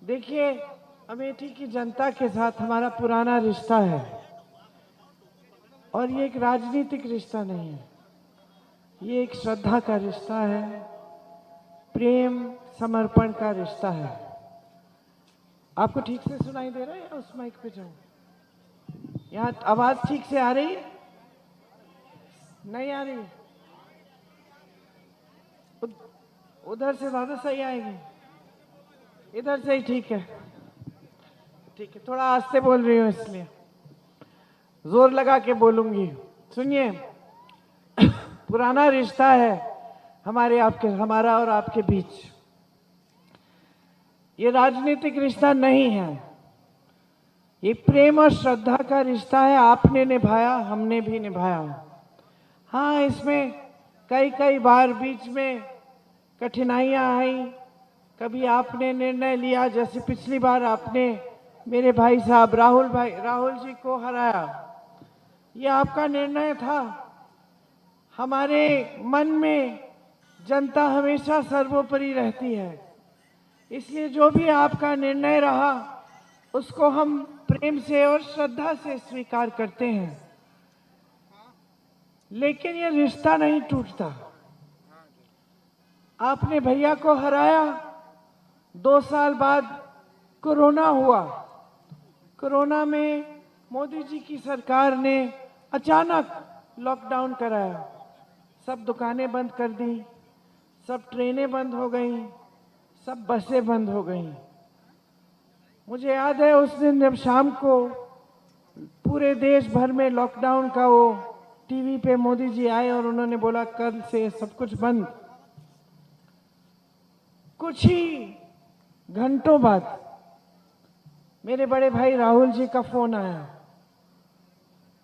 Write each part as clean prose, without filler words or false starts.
देखिए, अमेठी की जनता के साथ हमारा पुराना रिश्ता है और ये एक राजनीतिक रिश्ता नहीं है, ये एक श्रद्धा का रिश्ता है, प्रेम समर्पण का रिश्ता है। आपको ठीक से सुनाई दे रहा है या उस माइक पे जाऊं? यहाँ आवाज ठीक से आ रही है? नहीं आ रही? उधर से ज्यादा सही आएगी, इधर से ही ठीक है। ठीक है, थोड़ा आस्ते बोल रही हूँ इसलिए जोर लगा के बोलूंगी। सुनिए, पुराना रिश्ता है हमारा और आपके बीच। ये राजनीतिक रिश्ता नहीं है, ये प्रेम और श्रद्धा का रिश्ता है। आपने निभाया, हमने भी निभाया। हाँ, इसमें कई बार बीच में कठिनाइयां आई। कभी आपने निर्णय लिया, जैसे पिछली बार आपने मेरे भाई साहब राहुल जी को हराया, ये आपका निर्णय था। हमारे मन में जनता हमेशा सर्वोपरि रहती है, इसलिए जो भी आपका निर्णय रहा उसको हम प्रेम से और श्रद्धा से स्वीकार करते हैं। लेकिन ये रिश्ता नहीं टूटता। आपने भैया को हराया, 2 साल बाद कोरोना हुआ। कोरोना में मोदी जी की सरकार ने अचानक लॉकडाउन कराया, सब दुकानें बंद कर दी, सब ट्रेनें बंद हो गई, सब बसें बंद हो गई। मुझे याद है उस दिन जब शाम को पूरे देश भर में लॉकडाउन का वो टीवी पे मोदी जी आए और उन्होंने बोला कल से सब कुछ बंद। कुछ ही घंटों बाद मेरे बड़े भाई राहुल जी का फोन आया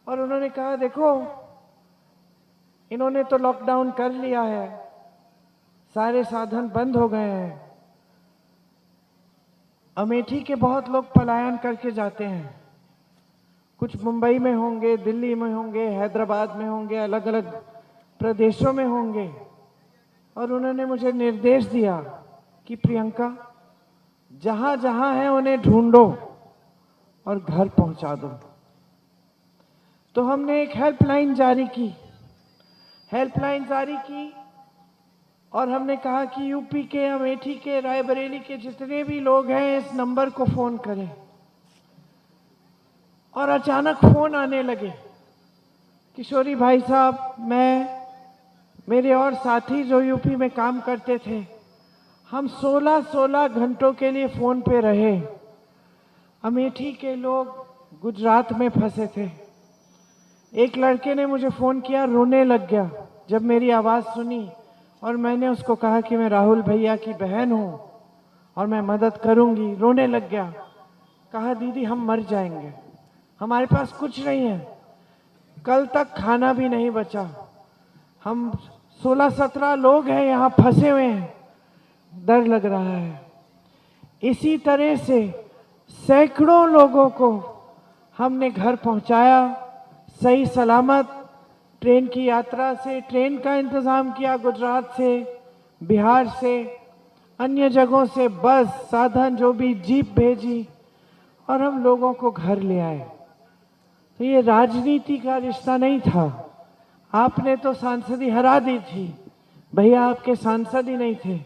और उन्होंने कहा, देखो इन्होंने तो लॉकडाउन कर लिया है, सारे साधन बंद हो गए हैं। अमेठी के बहुत लोग पलायन करके जाते हैं, कुछ मुंबई में होंगे, दिल्ली में होंगे, हैदराबाद में होंगे, अलग अलग प्रदेशों में होंगे। और उन्होंने मुझे निर्देश दिया कि प्रियंका, जहां जहां है उन्हें ढूंढो और घर पहुंचा दो। तो हमने एक हेल्पलाइन जारी की और हमने कहा कि यूपी के, अमेठी के, रायबरेली के जितने भी लोग हैं इस नंबर को फोन करें। और अचानक फोन आने लगे, किशोरी भाई साहब, मेरे और साथी जो यूपी में काम करते थे, हम 16 घंटों के लिए फोन पे रहे। अमेठी के लोग गुजरात में फंसे थे। एक लड़के ने मुझे फोन किया, रोने लग गया जब मेरी आवाज सुनी और मैंने उसको कहा कि मैं राहुल भैया की बहन हूं और मैं मदद करूंगी। रोने लग गया, कहा दीदी हम मर जाएंगे, हमारे पास कुछ नहीं है, कल तक खाना भी नहीं बचा, हम 16-17 लोग हैं यहाँ फंसे हुए हैं, डर लग रहा है। इसी तरह से सैकड़ों लोगों को हमने घर पहुंचाया, सही सलामत। ट्रेन की यात्रा से, ट्रेन का इंतजाम किया, गुजरात से, बिहार से, अन्य जगहों से बस साधन, जो भी जीप भेजी और हम लोगों को घर ले आए। तो ये राजनीति का रिश्ता नहीं था। आपने तो सांसदी हरा दी थी, भैया आपके सांसद ही नहीं थे,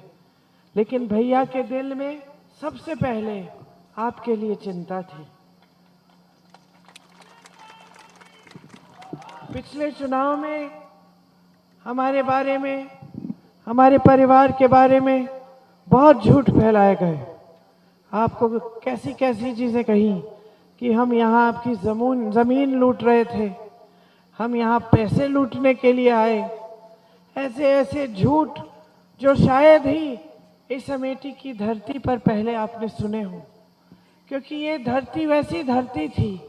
लेकिन भैया के दिल में सबसे पहले आपके लिए चिंता थी। पिछले चुनाव में हमारे बारे में, हमारे परिवार के बारे में बहुत झूठ फैलाए गए। आपको कैसी कैसी चीजें कही कि हम यहाँ आपकी जमीन लूट रहे थे, हम यहाँ पैसे लूटने के लिए आए। ऐसे ऐसे झूठ जो शायद ही इस अमेठी की धरती पर पहले आपने सुने हो, क्योंकि ये धरती वैसी धरती थी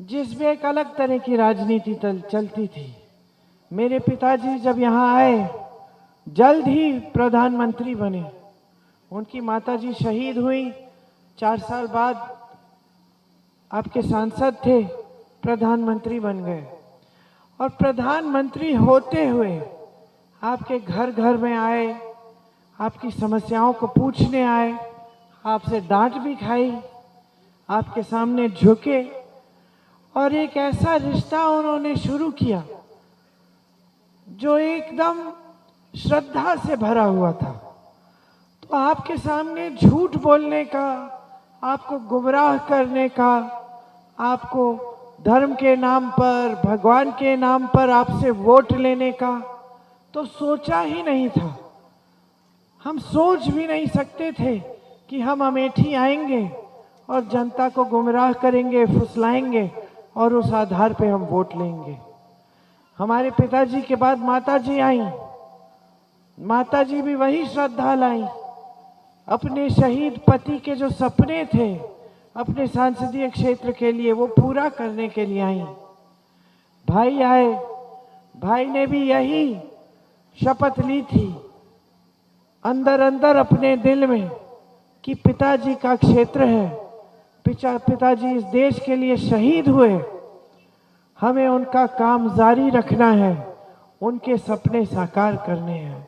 जिसमें एक अलग तरह की राजनीति चलती थी। मेरे पिताजी जब यहाँ आए, जल्द ही प्रधानमंत्री बने। उनकी माताजी शहीद हुई, 4 साल बाद आपके सांसद थे, प्रधानमंत्री बन गए। और प्रधानमंत्री होते हुए आपके घर घर में आए, आपकी समस्याओं को पूछने आए, आपसे डांट भी खाई, आपके सामने झुके और एक ऐसा रिश्ता उन्होंने शुरू किया जो एकदम श्रद्धा से भरा हुआ था। तो आपके सामने झूठ बोलने का, आपको गुमराह करने का, आपको धर्म के नाम पर, भगवान के नाम पर आपसे वोट लेने का तो सोचा ही नहीं था। हम सोच भी नहीं सकते थे कि हम अमेठी आएंगे और जनता को गुमराह करेंगे, फुसलाएंगे और उस आधार पे हम वोट लेंगे। हमारे पिताजी के बाद माताजी आई। माताजी भी वही श्रद्धा लाई। अपने शहीद पति के जो सपने थे अपने संसदीय क्षेत्र के लिए, वो पूरा करने के लिए आई। भाई आए, भाई ने भी यही शपथ ली थी अंदर अंदर अपने दिल में कि पिताजी का क्षेत्र है, पिताजी इस देश के लिए शहीद हुए, हमें उनका काम जारी रखना है, उनके सपने साकार करने हैं।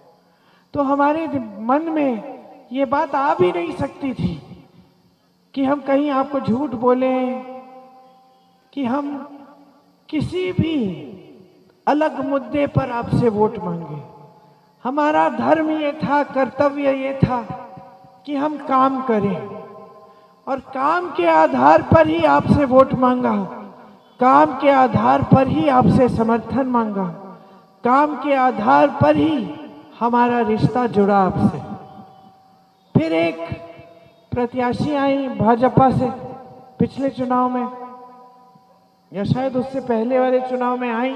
तो हमारे मन में ये बात आ भी नहीं सकती थी कि हम कहीं आपको झूठ बोलें, कि हम किसी भी अलग मुद्दे पर आपसे वोट मांगे। हमारा धर्म ये था, कर्तव्य ये था कि हम काम करें और काम के आधार पर ही आपसे वोट मांगा, काम के आधार पर ही आपसे समर्थन मांगा, काम के आधार पर ही हमारा रिश्ता जुड़ा आपसे। फिर एक प्रत्याशी आई भाजपा से पिछले चुनाव में, या शायद उससे पहले वाले चुनाव में आई,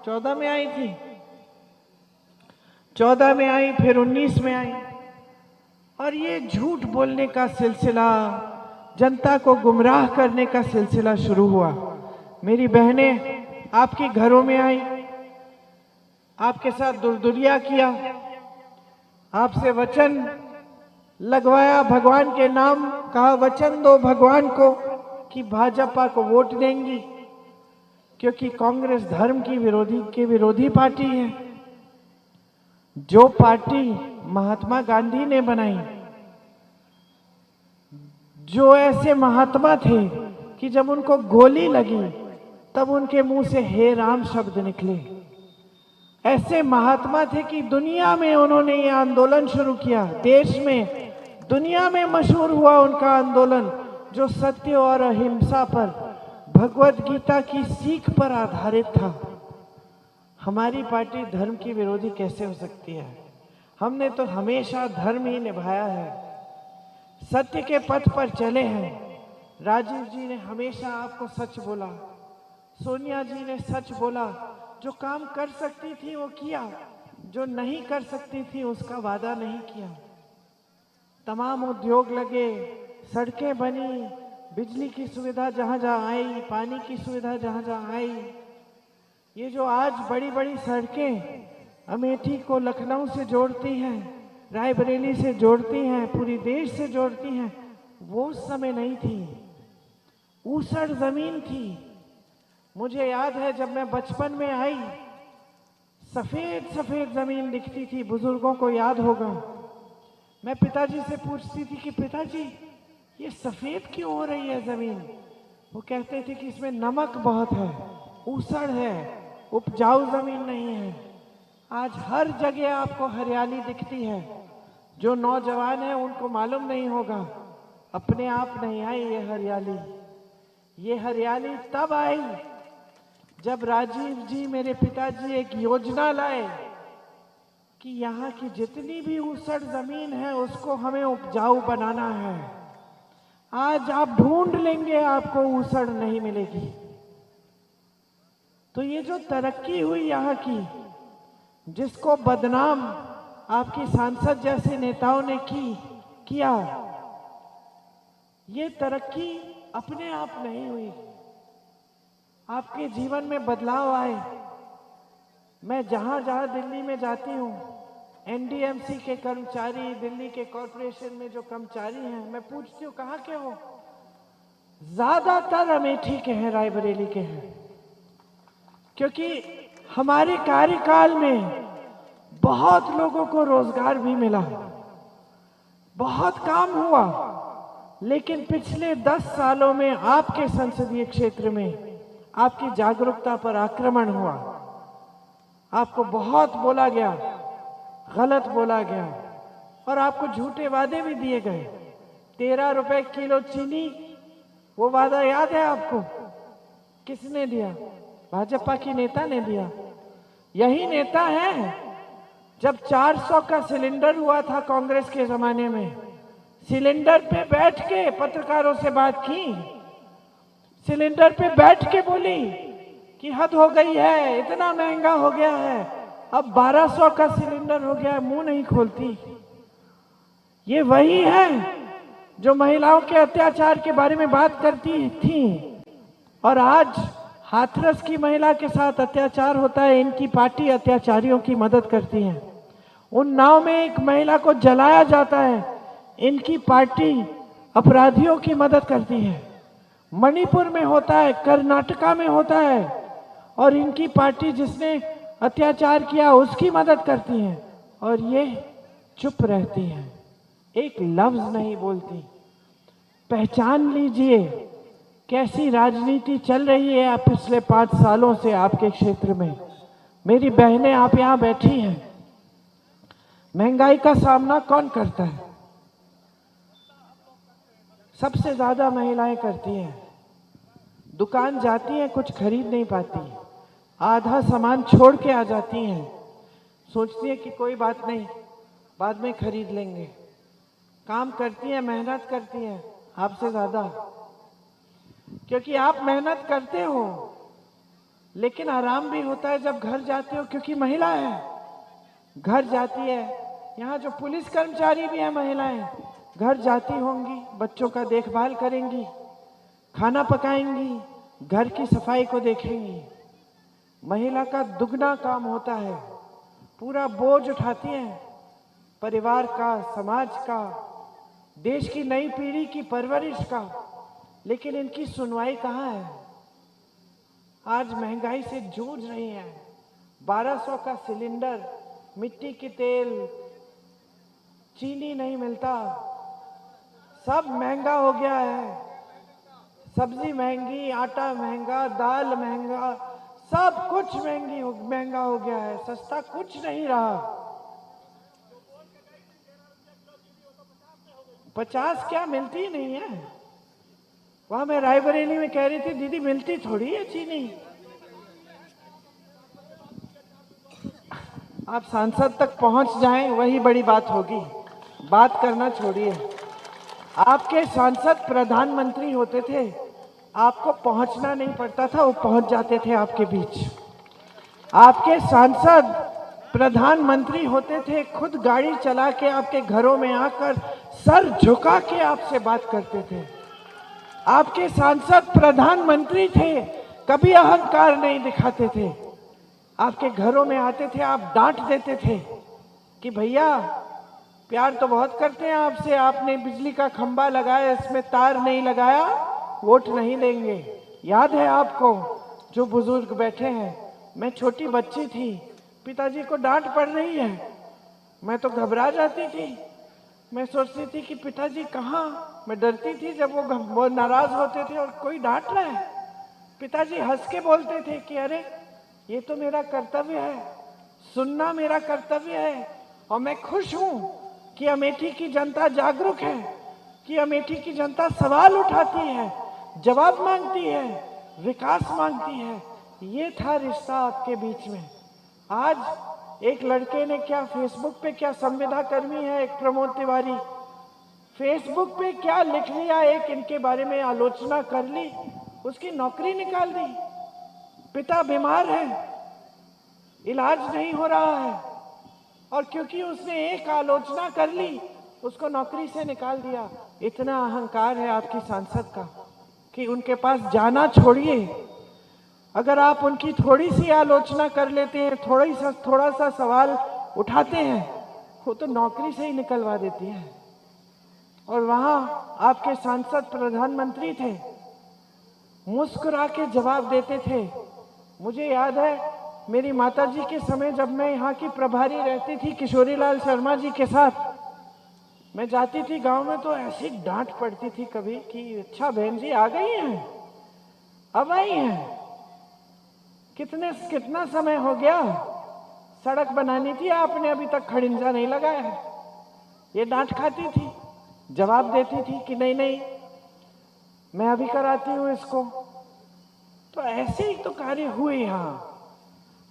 14 में आई थी, 14 में आई, फिर 19 में आई। और ये झूठ बोलने का सिलसिला, जनता को गुमराह करने का सिलसिला शुरू हुआ। मेरी बहनें आपके घरों में आई, आपके साथ दुर्दुरिया किया, आपसे वचन लगवाया, भगवान के नाम कहा, वचन दो भगवान को कि भाजपा को वोट देंगी, क्योंकि कांग्रेस धर्म की विरोधी पार्टी है। जो पार्टी महात्मा गांधी ने बनाई, जो ऐसे महात्मा थे कि जब उनको गोली लगी तब उनके मुंह से हे राम शब्द निकले, ऐसे महात्मा थे कि दुनिया में उन्होंने ये आंदोलन शुरू किया, देश में दुनिया में मशहूर हुआ उनका आंदोलन, जो सत्य और अहिंसा पर, भगवत गीता की सीख पर आधारित था। हमारी पार्टी धर्म की विरोधी कैसे हो सकती है? हमने तो हमेशा धर्म ही निभाया है, सत्य के पथ पर चले हैं। राजीव जी ने हमेशा आपको सच बोला, सोनिया जी ने सच बोला, जो काम कर सकती थी वो किया, जो नहीं कर सकती थी उसका वादा नहीं किया। तमाम उद्योग लगे, सड़कें बनी, बिजली की सुविधा जहाँ जहाँ आई, पानी की सुविधा जहाँ जहाँ आई। ये जो आज बड़ी बड़ी सड़कें अमेठी को लखनऊ से जोड़ती हैं, रायबरेली से जोड़ती हैं, पूरी देश से जोड़ती हैं, वो उस समय नहीं थी, ऊसड़ जमीन थी। मुझे याद है जब मैं बचपन में आई, सफेद सफेद जमीन दिखती थी, बुजुर्गों को याद होगा। मैं पिताजी से पूछती थी कि पिताजी ये सफेद क्यों हो रही है जमीन? वो कहते थे कि इसमें नमक बहुत है, ऊसड़ है, उपजाऊ जमीन नहीं है। आज हर जगह आपको हरियाली दिखती है। जो नौजवान है उनको मालूम नहीं होगा, अपने आप नहीं आई ये हरियाली। ये हरियाली तब आई जब राजीव जी, मेरे पिताजी, एक योजना लाए कि यहाँ की जितनी भी ऊसड़ जमीन है उसको हमें उपजाऊ बनाना है। आज आप ढूंढ लेंगे, आपको ऊसड़ नहीं मिलेगी। तो ये जो तरक्की हुई यहाँ की, जिसको बदनाम आपकी सांसद जैसे नेताओं ने किया, ये तरक्की अपने आप नहीं हुई, आपके जीवन में बदलाव आए। मैं जहां जहां दिल्ली में जाती हूँ, एनडीएमसी के कर्मचारी, दिल्ली के कॉरपोरेशन में जो कर्मचारी हैं, मैं पूछती हूँ कहाँ के हो? ज्यादातर अमेठी के हैं, रायबरेली के हैं, क्योंकि हमारे कार्यकाल में बहुत लोगों को रोजगार भी मिला, बहुत काम हुआ। लेकिन पिछले 10 सालों में आपके संसदीय क्षेत्र में आपकी जागरूकता पर आक्रमण हुआ। आपको बहुत बोला गया, गलत बोला गया और आपको झूठे वादे भी दिए गए। 13 रुपए किलो चीनी, वो वादा याद है आपको? किसने दिया? भाजपा की नेता ने दिया। यही नेता है जब 400 का सिलेंडर हुआ था कांग्रेस के जमाने में, सिलेंडर पे बैठ के पत्रकारों से बात की, सिलेंडर पे बैठ के बोली कि हद हो गई है, इतना महंगा हो गया है, अब 1200 का सिलेंडर हो गया है, मुंह नहीं खोलती। ये वही है जो महिलाओं के अत्याचार के बारे में बात करती थी और आज हाथरस की महिला के साथ अत्याचार होता है, इनकी पार्टी अत्याचारियों की मदद करती है। उन नाव में एक महिला को जलाया जाता है, इनकी पार्टी अपराधियों की मदद करती है। मणिपुर में होता है, कर्नाटका में होता है और इनकी पार्टी जिसने अत्याचार किया उसकी मदद करती है और ये चुप रहती है, एक लफ्ज नहीं बोलती। पहचान लीजिए कैसी राजनीति चल रही है आप पिछले 5 सालों से आपके क्षेत्र में। मेरी बहनें आप यहाँ बैठी हैं, महंगाई का सामना कौन करता है? सबसे ज्यादा महिलाएं करती हैं। दुकान जाती हैं, कुछ खरीद नहीं पाती, आधा सामान छोड़ के आ जाती हैं, सोचती है कि कोई बात नहीं बाद में खरीद लेंगे। काम करती हैं, मेहनत करती हैं आपसे ज्यादा, क्योंकि आप मेहनत करते हो, लेकिन आराम भी होता है जब घर जाते हो, क्योंकि महिला है, घर जाती है। यहाँ जो पुलिस कर्मचारी भी है महिलाएं, घर जाती होंगी, बच्चों का देखभाल करेंगी, खाना पकाएंगी, घर की सफाई को देखेंगी। महिला का दुगना काम होता है, पूरा बोझ उठाती है, परिवार का, समाज का, देश की नई पीढ़ी की परवरिश का। लेकिन इनकी सुनवाई कहाँ है? आज महंगाई से जूझ रही हैं। 1200 का सिलेंडर, मिट्टी की तेल, चीनी नहीं मिलता, सब महंगा हो गया है। सब्जी महंगी, आटा महंगा, दाल महंगा, सब कुछ महंगा हो गया है, सस्ता कुछ नहीं रहा। 50 क्या, मिलती ही नहीं है। वहां मैं रायबरेली में कह रही थी, दीदी मिलती थोड़ी है चीनी। आप सांसद तक पहुंच जाएं, वही बड़ी बात होगी, बात करना छोड़िए। आपके सांसद प्रधानमंत्री होते थे, आपको पहुंचना नहीं पड़ता था, वो पहुंच जाते थे आपके बीच। आपके सांसद प्रधानमंत्री होते थे, खुद गाड़ी चला के आपके घरों में आकर सर झुका के आपसे बात करते थे। आपके सांसद प्रधानमंत्री थे, कभी अहंकार नहीं दिखाते थे। आपके घरों में आते थे, आप डांट देते थे कि भैया प्यार तो बहुत करते हैं आपसे, आपने बिजली का खंभा लगाया, इसमें तार नहीं लगाया, वोट नहीं देंगे। याद है आपको? जो बुजुर्ग बैठे हैं, मैं छोटी बच्ची थी, पिताजी को डांट पड़ रही है, मैं तो घबरा जाती थी। मैं सोचती थी कि पिताजी कहाँ, मैं डरती थी जब वो नाराज होते थे और कोई डांट रहा है। पिताजी हंस के बोलते थे कि अरे ये तो मेरा कर्तव्य है, सुनना मेरा कर्तव्य है। और मैं खुश हूँ कि अमेठी की जनता जागरूक है, कि अमेठी की जनता सवाल उठाती है, जवाब मांगती है, विकास मांगती है। ये था रिश्ता आपके बीच में। आज एक लड़के ने क्या फेसबुक पे, क्या संविदा कर्मी है एक प्रमोद तिवारी, फेसबुक पे क्या लिख लिया, एक इनके बारे में आलोचना कर ली, उसकी नौकरी निकाल दी। पिता बीमार है, इलाज नहीं हो रहा है, और क्योंकि उसने एक आलोचना कर ली उसको नौकरी से निकाल दिया। इतना अहंकार है आपकी सांसद का कि उनके पास जाना छोड़िए, अगर आप उनकी थोड़ी सी आलोचना कर लेते हैं, थोड़ा सा सवाल उठाते हैं, वो तो नौकरी से ही निकलवा देती है। और वहां आपके सांसद प्रधानमंत्री थे, मुस्कुरा के जवाब देते थे। मुझे याद है मेरी माताजी के समय, जब मैं यहाँ की प्रभारी रहती थी किशोरी लाल शर्मा जी के साथ, मैं जाती थी गांव में तो ऐसी डांट पड़ती थी कभी कि अच्छा बहन जी आ गई हैं, अब आई हैं, कितना समय हो गया, सड़क बनानी थी आपने, अभी तक खड़िंजा नहीं लगाया है। ये डांट खाती थी, जवाब देती थी कि नहीं नहीं मैं अभी कराती हूं इसको। तो ऐसे ही तो कार्य हुए यहां।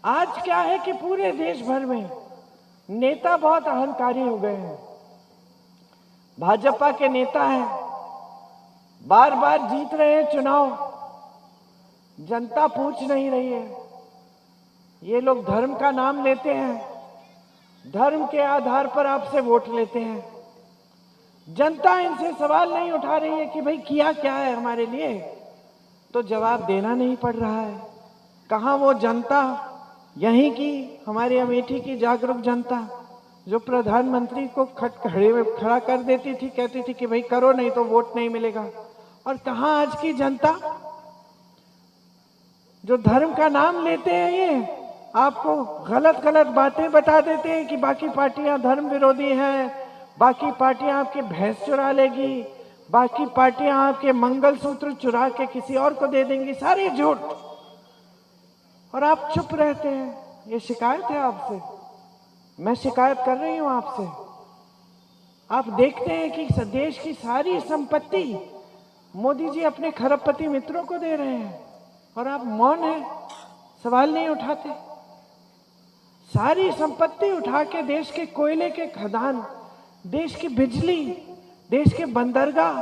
आज क्या है कि पूरे देश भर में नेता बहुत अहंकारी हो गए हैं। भाजपा के नेता हैं, बार बार जीत रहे हैं चुनाव, जनता पूछ नहीं रही है। ये लोग धर्म का नाम लेते हैं, धर्म के आधार पर आपसे वोट लेते हैं। जनता इनसे सवाल नहीं उठा रही है कि भाई किया क्या है हमारे लिए, तो जवाब देना नहीं पड़ रहा है। कहां वो जनता, यहीं की हमारे अमेठी की जागरूक जनता जो प्रधानमंत्री को खड़ा कर देती थी, कहती थी कि भाई करो नहीं तो वोट नहीं मिलेगा। और कहां आज की जनता जो धर्म का नाम लेते हैं, ये आपको गलत गलत बातें बता देते हैं कि बाकी पार्टियां धर्म विरोधी हैं, बाकी पार्टियां आपके भैंस चुरा लेगी, बाकी पार्टियां आपके मंगलसूत्र चुरा के किसी और को दे देंगी, सारे झूठ। और आप चुप रहते हैं। ये शिकायत है आपसे, मैं शिकायत कर रही हूं आपसे। आप देखते हैं कि देश की सारी संपत्ति मोदी जी अपने खरबपति मित्रों को दे रहे हैं और आप मौन हैं, सवाल नहीं उठाते। सारी संपत्ति उठा के देश के कोयले के खदान, देश की बिजली, देश के बंदरगाह,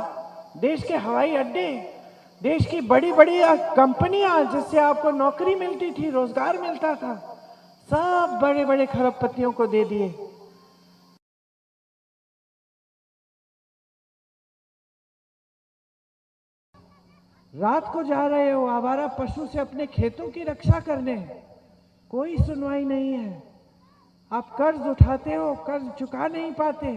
देश के हवाई अड्डे, देश की बड़ी बड़ी कंपनियां जिससे आपको नौकरी मिलती थी, रोजगार मिलता था, सब बड़े बड़े खरबपतियों को दे दिए। रात को जा रहे हो आवारा पशु से अपने खेतों की रक्षा करने, कोई सुनवाई नहीं है। आप कर्ज उठाते हो, कर्ज चुका नहीं पाते,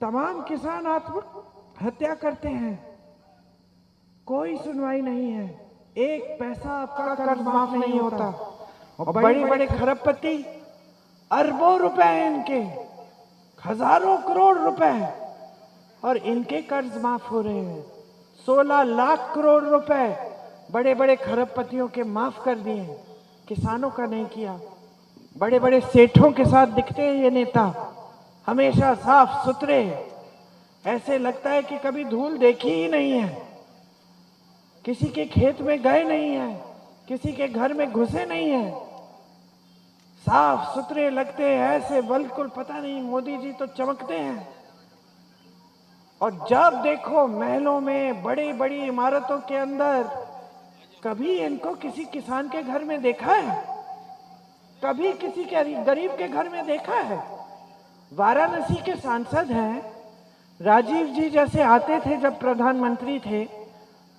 तमाम किसान आत्महत्या करते हैं, कोई सुनवाई नहीं है। एक पैसा आपका कर्ज माफ नहीं होता। और बड़े बड़े खरबपति, अरबों रुपए हैं इनके, हजारों करोड़ रुपए, और इनके कर्ज माफ हो रहे हैं। 16 लाख करोड़ रुपए बड़े बड़े खरबपतियों के माफ कर दिए, किसानों का नहीं किया। बड़े बड़े सेठों के साथ दिखते हैं ये नेता, हमेशा साफ सुथरे, ऐसे लगता है कि कभी धूल देखी ही नहीं है, किसी के खेत में गए नहीं है, किसी के घर में घुसे नहीं है, साफ सुथरे लगते हैं ऐसे, बिल्कुल पता नहीं मोदी जी तो चमकते हैं। और जब देखो महलों में, बड़ी बड़ी इमारतों के अंदर, कभी इनको किसी किसान के घर में देखा है? कभी किसी के गरीब के घर में देखा है? वाराणसी के सांसद हैं राजीव जी, जैसे आते थे जब प्रधानमंत्री थे,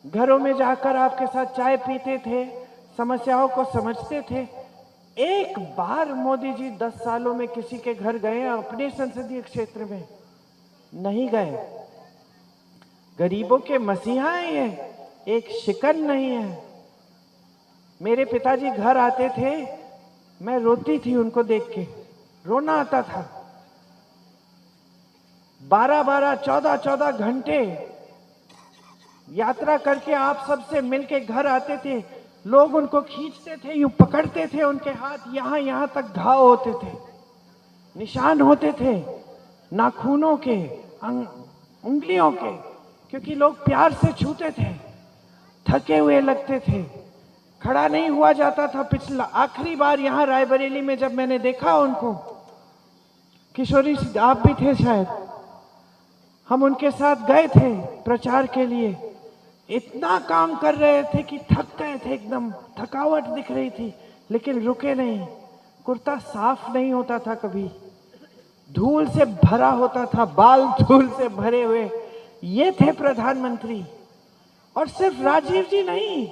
घरों में जाकर आपके साथ चाय पीते थे, समस्याओं को समझते थे। एक बार मोदी जी 10 सालों में किसी के घर गए अपने संसदीय क्षेत्र में? नहीं गए। गरीबों के मसीहा हैं ये, एक शिकन नहीं है। मेरे पिताजी घर आते थे, मैं रोती थी उनको देख के, रोना आता था। 12-12, 14-14 घंटे यात्रा करके आप सबसे मिलके घर आते थे, लोग उनको खींचते थे, यूं पकड़ते थे, उनके हाथ यहां यहां तक घाव होते थे, निशान होते थे नाखूनों के, उंगलियों के, क्योंकि लोग प्यार से छूते थे, थके हुए लगते थे, खड़ा नहीं हुआ जाता था। पिछला आखिरी बार यहां रायबरेली में जब मैंने देखा उनको, किशोरी आप भी थे शायद, हम उनके साथ गए थे प्रचार के लिए, इतना काम कर रहे थे कि थक गए थे, एकदम थकावट दिख रही थी, लेकिन रुके नहीं। कुर्ता साफ नहीं होता था कभी, धूल से भरा होता था, बाल धूल से भरे हुए। ये थे प्रधानमंत्री। और सिर्फ राजीव जी नहीं,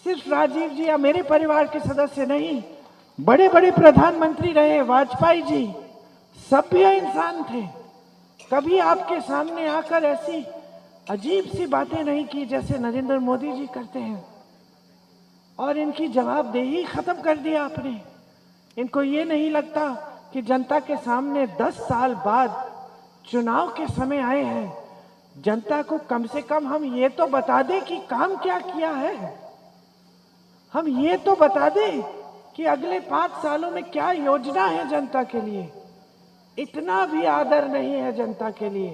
सिर्फ राजीव जी या मेरे परिवार के सदस्य नहीं, बड़े बड़े प्रधानमंत्री रहे, वाजपेयी जी सभ्य इंसान थे। कभी आपके सामने आकर ऐसी अजीब सी बातें नहीं की जैसे नरेंद्र मोदी जी करते हैं। और इनकी जवाबदेही खत्म कर दिया आपने। इनको ये नहीं लगता कि जनता के सामने 10 साल बाद चुनाव के समय आए हैं, जनता को कम से कम हम ये तो बता दें कि काम क्या किया है। हम ये तो बता दें कि अगले 5 सालों में क्या योजना है जनता के लिए। इतना भी आदर नहीं है जनता के लिए,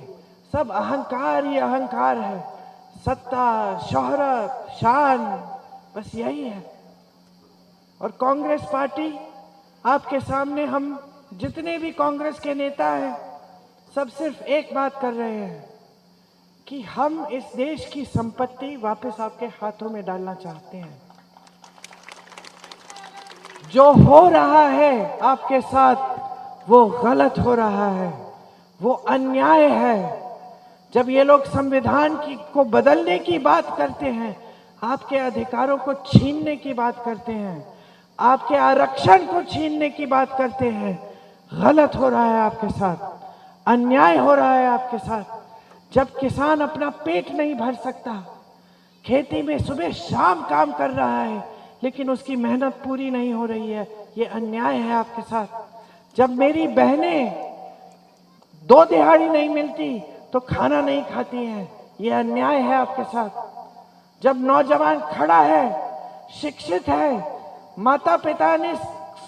सब अहंकार ही अहंकार है, सत्ता, शोहरत, शान, बस यही है। और कांग्रेस पार्टी, आपके सामने हम जितने भी कांग्रेस के नेता हैं, सब सिर्फ एक बात कर रहे हैं कि हम इस देश की संपत्ति वापस आपके हाथों में डालना चाहते हैं। जो हो रहा है आपके साथ वो गलत हो रहा है, वो अन्याय है। जब ये लोग संविधान को बदलने की बात करते हैं, आपके अधिकारों को छीनने की बात करते हैं, आपके आरक्षण को छीनने की बात करते हैं, गलत हो रहा है आपके साथ, अन्याय हो रहा है आपके साथ। जब किसान अपना पेट नहीं भर सकता, खेती में सुबह शाम काम कर रहा है, लेकिन उसकी मेहनत पूरी नहीं हो रही है, ये अन्याय है आपके साथ। जब मेरी बहनें 2 दिहाड़ी नहीं मिलती तो खाना नहीं खाती हैं, ये अन्याय है आपके साथ। जब नौजवान खड़ा है, शिक्षित है, माता पिता ने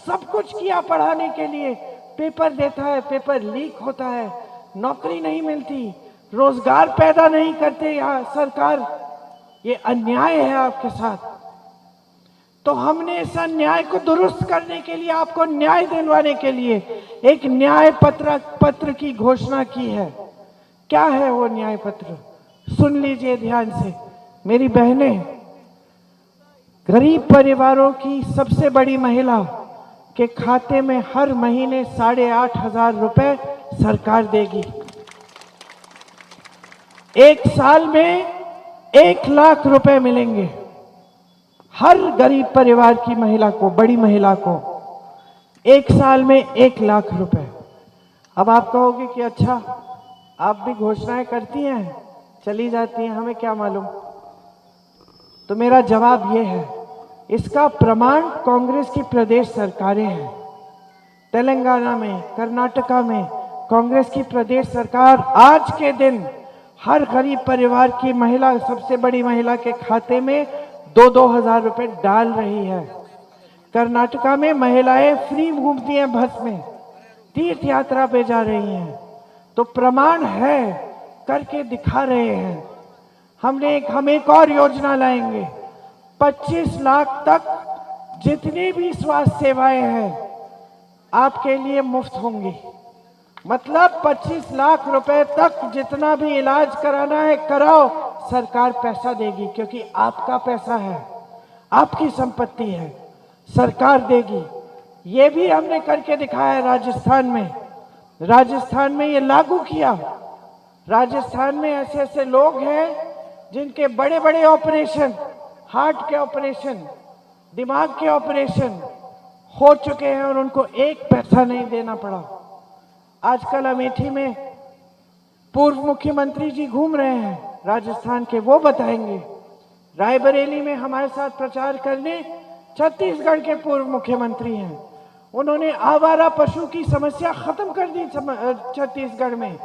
सब कुछ किया पढ़ाने के लिए, पेपर देता है, पेपर लीक होता है, नौकरी नहीं मिलती, रोजगार पैदा नहीं करते यहाँ सरकार, ये अन्याय है आपके साथ। तो हमने इस अन्याय को दुरुस्त करने के लिए, आपको न्याय दिलवाने के लिए एक न्याय पत्र की घोषणा की है। क्या है वो न्याय पत्र? सुन लीजिए ध्यान से। मेरी बहनें, गरीब परिवारों की सबसे बड़ी महिला के खाते में हर महीने 8,500 रुपए सरकार देगी। 1 साल में 1 लाख रुपए मिलेंगे हर गरीब परिवार की महिला को, बड़ी महिला को 1 साल में 1 लाख रुपए। अब आप कहोगे कि अच्छा, आप भी घोषणाएं करती हैं, चली जाती हैं, हमें क्या मालूम। तो मेरा जवाब ये है, इसका प्रमाण कांग्रेस की प्रदेश सरकारें हैं। तेलंगाना में, कर्नाटका में कांग्रेस की प्रदेश सरकार आज के दिन हर गरीब परिवार की महिला, सबसे बड़ी महिला के खाते में 2-2 हजार रुपए डाल रही है। कर्नाटका में महिलाएं फ्री घूमती हैं बस में, तीर्थ यात्रा पे जा रही हैं। तो प्रमाण है, करके दिखा रहे हैं। हम एक और योजना लाएंगे, 25 लाख तक जितनी भी स्वास्थ्य सेवाएं हैं आपके लिए मुफ्त होंगी। मतलब 25 लाख रुपए तक जितना भी इलाज कराना है कराओ, सरकार पैसा देगी, क्योंकि आपका पैसा है, आपकी संपत्ति है, सरकार देगी। ये भी हमने करके दिखाया राजस्थान में। राजस्थान में ये लागू किया। राजस्थान में ऐसे ऐसे लोग हैं जिनके बड़े बड़े ऑपरेशन, हार्ट के ऑपरेशन, दिमाग के ऑपरेशन हो चुके हैं और उनको 1 पैसा नहीं देना पड़ा। आजकल अमेठी में पूर्व मुख्यमंत्री जी घूम रहे हैं राजस्थान के, वो बताएंगे। रायबरेली में हमारे साथ प्रचार करने छत्तीसगढ़ के पूर्व मुख्यमंत्री हैं। उन्होंने आवारा पशु की समस्या खत्म कर दी छत्तीसगढ़ में,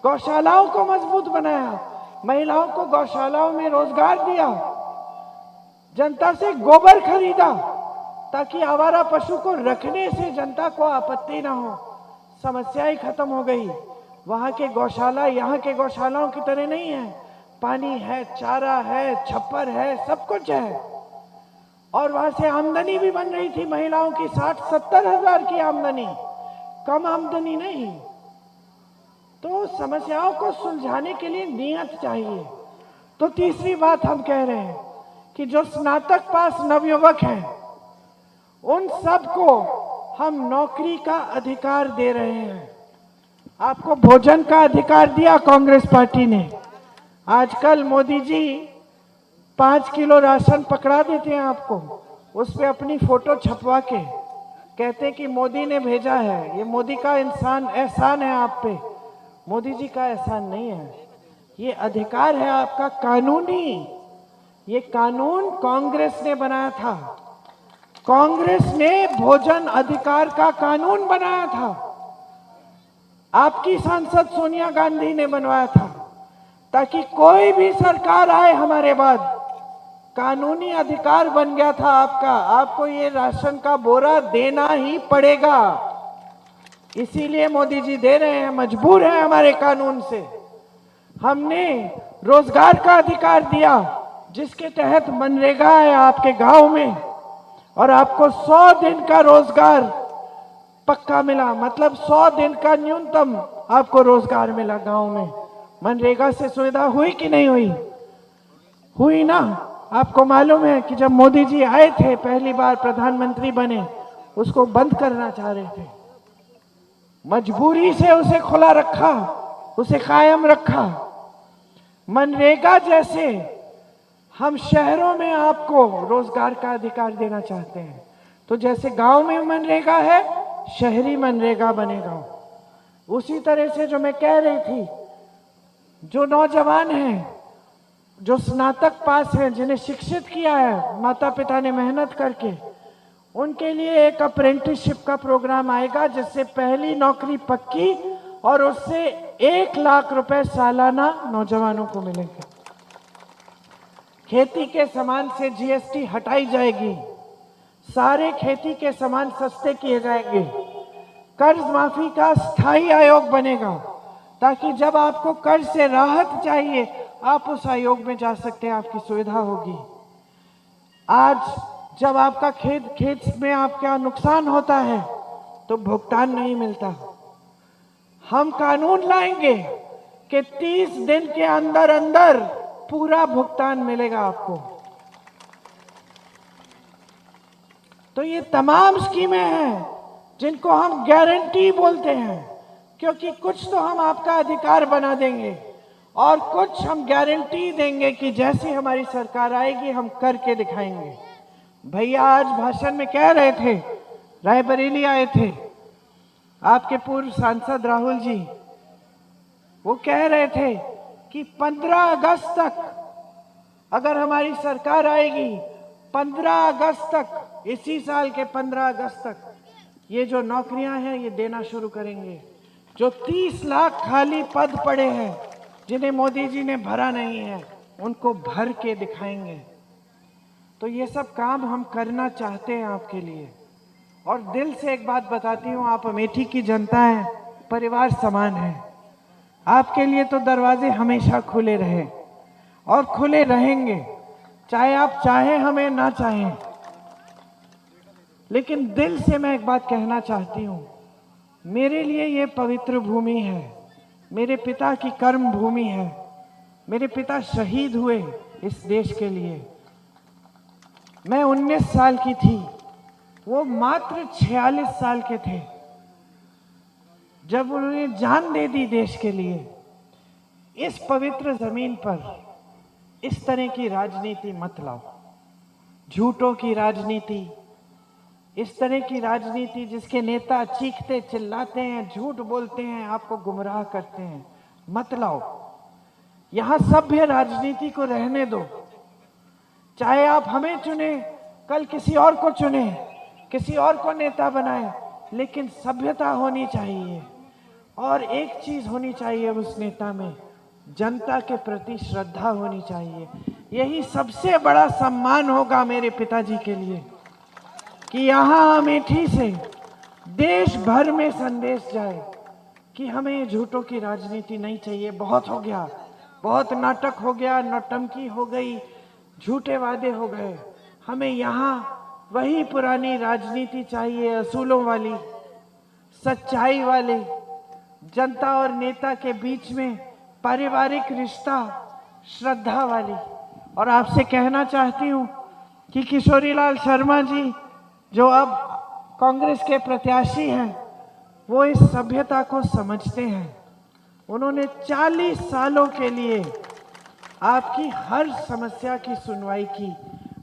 गौशालाओं को मजबूत बनाया, महिलाओं को गौशालाओं में रोजगार दिया, जनता से गोबर खरीदा ताकि आवारा पशु को रखने से जनता को आपत्ति ना हो। समस्याएं खत्म हो गई। वहां के गौशाला यहाँ के गौशालाओं की तरह नहीं है, पानी है, चारा है, छप्पर है, सब कुछ है। और वहां से आमदनी भी बन रही थी महिलाओं की, 60-70 हजार की आमदनी, कम आमदनी नहीं। तो समस्याओं को सुलझाने के लिए नियत चाहिए। तो तीसरी बात हम कह रहे हैं कि जो स्नातक पास नवयुवक हैं, उन सबको हम नौकरी का अधिकार दे रहे हैं। आपको भोजन का अधिकार दिया कांग्रेस पार्टी ने। आजकल मोदी जी 5 किलो राशन पकड़ा देते हैं आपको, उस पे अपनी फोटो छपवा के कहते कि मोदी ने भेजा है। ये मोदी का एहसान है आप पे। मोदी जी का एहसान नहीं है, ये अधिकार है आपका कानूनी। ये कानून कांग्रेस ने बनाया था। कांग्रेस ने भोजन अधिकार का कानून बनाया था। आपकी सांसद सोनिया गांधी ने बनवाया था, ताकि कोई भी सरकार आए हमारे बाद, कानूनी अधिकार बन गया था आपका, आपको ये राशन का बोरा देना ही पड़ेगा। इसीलिए मोदी जी दे रहे हैं, मजबूर हैं हमारे कानून से। हमने रोजगार का अधिकार दिया, जिसके तहत मनरेगा है आपके गांव में, और आपको 100 दिन का रोजगार पक्का मिला, मतलब 100 दिन का न्यूनतम आपको रोजगार मिला गांव में। मनरेगा से सुविधा हुई कि नहीं हुई? हुई ना। आपको मालूम है कि जब मोदी जी आए थे, पहली बार प्रधानमंत्री बने, उसको बंद करना चाह रहे थे, मजबूरी से उसे खुला रखा, उसे कायम रखा। मनरेगा जैसे हम शहरों में आपको रोजगार का अधिकार देना चाहते हैं, तो जैसे गांव में मनरेगा है, शहरी मनरेगा बनेगा। उसी तरह से जो मैं कह रही थी, जो नौजवान हैं, जो स्नातक पास हैं, जिन्हें शिक्षित किया है माता पिता ने मेहनत करके, उनके लिए एक अप्रेंटिसशिप का प्रोग्राम आएगा, जिससे पहली नौकरी पक्की और उससे 1 लाख रुपए सालाना नौजवानों को मिलेंगे। खेती के सामान से जीएसटी हटाई जाएगी, सारे खेती के सामान सस्ते किए जाएंगे, कर्ज माफी का स्थायी आयोग बनेगा, ताकि जब आपको कर्ज से राहत चाहिए आप उस आयोग में जा सकते हैं, आपकी सुविधा होगी। आज जब आपका खेत में आपका नुकसान होता है तो भुगतान नहीं मिलता। हम कानून लाएंगे कि 30 दिन के अंदर अंदर पूरा भुगतान मिलेगा आपको। तो ये तमाम स्कीमें हैं जिनको हम गारंटी बोलते हैं, क्योंकि कुछ तो हम आपका अधिकार बना देंगे और कुछ हम गारंटी देंगे कि जैसी हमारी सरकार आएगी हम करके दिखाएंगे। भैया आज भाषण में कह रहे थे, रायबरेली आए थे आपके पूर्व सांसद राहुल जी, वो कह रहे थे कि 15 अगस्त तक अगर हमारी सरकार आएगी, 15 अगस्त तक, इसी साल के 15 अगस्त तक ये जो नौकरियां हैं ये देना शुरू करेंगे। जो 30 लाख खाली पद पड़े हैं जिन्हें मोदी जी ने भरा नहीं है, उनको भर के दिखाएंगे। तो ये सब काम हम करना चाहते हैं आपके लिए। और दिल से एक बात बताती हूँ, आप अमेठी की जनता है, परिवार समान है। आपके लिए तो दरवाजे हमेशा खुले रहे और खुले रहेंगे, चाहे आप चाहें हमें ना चाहें। लेकिन दिल से मैं एक बात कहना चाहती हूँ, मेरे लिए ये पवित्र भूमि है, मेरे पिता की कर्म भूमि है। मेरे पिता शहीद हुए इस देश के लिए। मैं 19 साल की थी, वो मात्र 46 साल के थे जब उन्होंने जान दे दी देश के लिए। इस पवित्र जमीन पर इस तरह की राजनीति मत लाओ, झूठों की राजनीति, इस तरह की राजनीति जिसके नेता चीखते चिल्लाते हैं, झूठ बोलते हैं, आपको गुमराह करते हैं, मत लाओ। यहां सभ्य राजनीति को रहने दो। चाहे आप हमें चुने, कल किसी और को चुने, किसी और को नेता बनाए, लेकिन सभ्यता होनी चाहिए। और एक चीज होनी चाहिए उस नेता में, जनता के प्रति श्रद्धा होनी चाहिए। यही सबसे बड़ा सम्मान होगा मेरे पिताजी के लिए, कि यहाँ अमेठी से देश भर में संदेश जाए कि हमें ये झूठों की राजनीति नहीं चाहिए। बहुत हो गया, बहुत नाटक हो गया, नौटंकी हो गई, झूठे वादे हो गए। हमें यहाँ वही पुरानी राजनीति चाहिए, असूलों वाली, सच्चाई वाली, जनता और नेता के बीच में पारिवारिक रिश्ता, श्रद्धा वाली। और आपसे कहना चाहती हूँ कि किशोरीलाल शर्मा जी जो अब कांग्रेस के प्रत्याशी हैं, वो इस सभ्यता को समझते हैं। उन्होंने 40 सालों के लिए आपकी हर समस्या की सुनवाई की।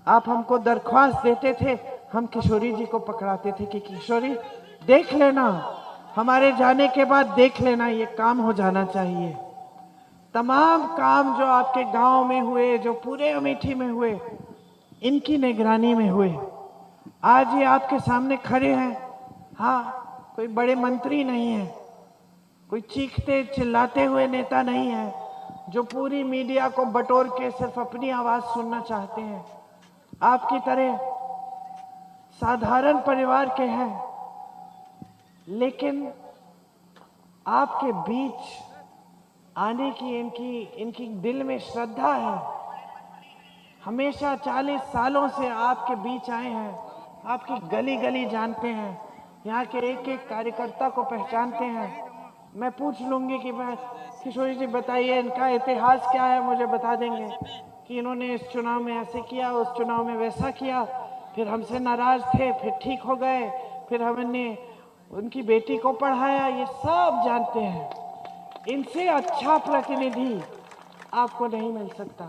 आप हमको दरख्वास्त देते थे, हम किशोरी जी को पकड़ाते थे कि किशोरी देख लेना, हमारे जाने के बाद देख लेना, ये काम हो जाना चाहिए। तमाम काम जो आपके गांव में हुए, जो पूरे अमेठी में हुए, इनकी निगरानी में हुए। आज ये आपके सामने खड़े हैं। हाँ, कोई बड़े मंत्री नहीं हैं, कोई चीखते चिल्लाते हुए नेता नहीं है जो पूरी मीडिया को बटोर के सिर्फ अपनी आवाज सुनना चाहते हैं। आपकी तरह साधारण परिवार के हैं, लेकिन आपके बीच आने की इनकी दिल में श्रद्धा है। हमेशा 40 सालों से आपके बीच आए हैं, आपकी गली गली जानते हैं, यहाँ के एक एक कार्यकर्ता को पहचानते हैं। मैं पूछ लूँगी कि मैं किशोरी जी बताइए इनका इतिहास क्या है, मुझे बता देंगे कि इन्होंने इस चुनाव में ऐसे किया, उस चुनाव में वैसा किया, फिर हमसे नाराज थे, फिर ठीक हो गए, फिर हमने उनकी बेटी को पढ़ाया, ये सब जानते हैं। इनसे अच्छा प्रतिनिधि आपको नहीं मिल सकता।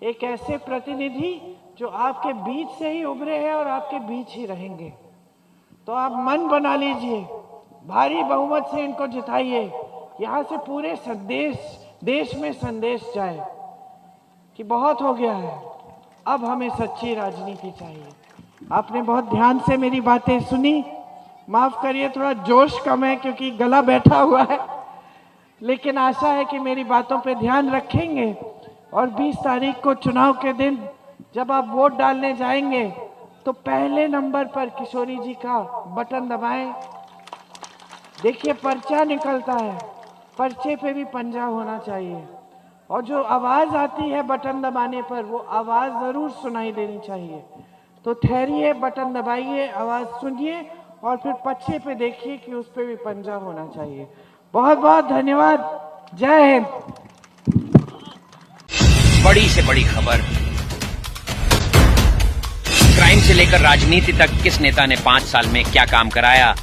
एक ऐसे प्रतिनिधि जो आपके बीच से ही उभरे हैं और आपके बीच ही रहेंगे। तो आप मन बना लीजिए, भारी बहुमत से इनको जिताइए। यहाँ से पूरे देश में संदेश जाए कि बहुत हो गया है, अब हमें सच्ची राजनीति चाहिए। आपने बहुत ध्यान से मेरी बातें सुनी, माफ करिए थोड़ा जोश कम है क्योंकि गला बैठा हुआ है, लेकिन आशा है कि मेरी बातों पे ध्यान रखेंगे और 20 तारीख को चुनाव के दिन जब आप वोट डालने जाएंगे तो पहले नंबर पर किशोरी जी का बटन दबाएं। देखिए पर्चा निकलता है, पर्चे पे भी पंजा होना चाहिए और जो आवाज आती है बटन दबाने पर वो आवाज जरूर सुनाई देनी चाहिए। तो ठहरिए, बटन दबाइए, आवाज सुनिए और फिर पर्चे पे देखिए कि उस पे भी पंजा होना चाहिए। बहुत बहुत धन्यवाद। जय हिंद। बड़ी से बड़ी खबर, क्राइम से लेकर राजनीति तक किस नेता ने 5 साल में क्या काम कराया।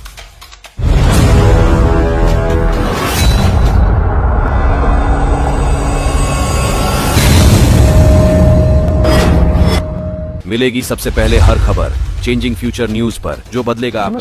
मिलेगी सबसे पहले हर खबर चेंजिंग फ्यूचर न्यूज पर, जो बदलेगा आपका